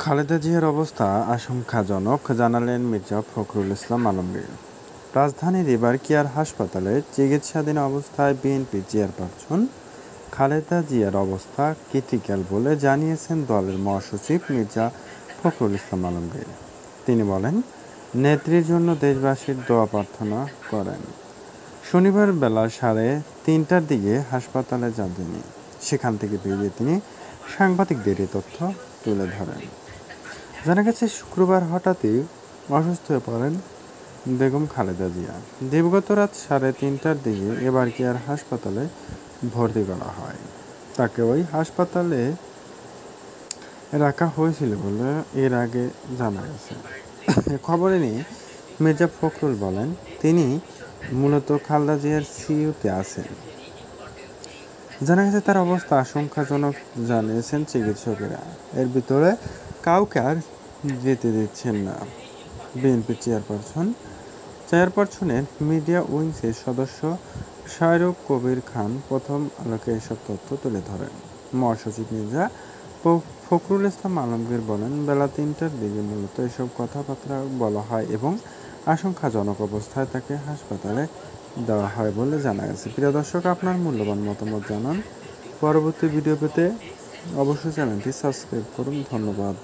খালেদা জিয়ার অবস্থা আশঙ্কাজনক জানালেন মির্জা ফখরুল ইসলাম আলমগীর। রাজধানীর রিভার কেয়ার হাসপাতালে চিকিৎসাধীন অবস্থায় বিএনপি চেয়ারপারসন খালেদা জিয়ার অবস্থা ক্রিটিক্যাল বলে জানিয়েছেন দলের মহাসচিব মির্জা ফখরুল ইসলাম আলমগীর। তিনি বলেন, নেত্রীর জন্য দেশবাসীর দোয়া প্রার্থনা করেন। শনিবার বেলা 3:30টার দিকে হাসপাতালে যান তিনি। সেখান থেকে বেরিয়ে তিনি সাংবাদিকদের এই তথ্য তুলে ধরেন। জানা গেছে, শুক্রবার হঠাৎই অসুস্থ হয়ে পড়েন বেগম খালেদা জিয়া। দিবগত রাত 3:30টার দিকে এবার কেয়ার হাসপাতালে ভর্তি করা হয়। তাকে ওই হাসপাতালে রাখা হয়েছিল বলে এর আগে জানা গেছে। খবরে নিয়ে মির্জা ফখরুল বলেন, তিনি মূলত খালেদা জিয়ার সিইউতে আছেন। জানা গেছে, তার অবস্থা আশঙ্কাজনক জানিয়েছেন চিকিৎসকেরা। এর ভিতরে কাউকে আর যেতে দিচ্ছেন না। বিএনপি চেয়ারপারসনের মিডিয়া উইংসের সদস্য শায়রুখ কবির খান প্রথম আলোকে এসব তথ্য তুলে ধরেন। মহাসচিব মির্জা ফখরুল ইসলাম আলমগীর বলেন, বেলা 3টার দিকে মূলত এসব কথাবার্তা বলা হয় এবং আশঙ্কাজনক অবস্থায় তাকে হাসপাতালে দেওয়া হয় বলে জানা গেছে। প্রিয় দর্শক, আপনার মূল্যবান মতামত জানান। পরবর্তী ভিডিও পেতে অবশ্যই চ্যানেলটি সাবস্ক্রাইব করুন। ধন্যবাদ।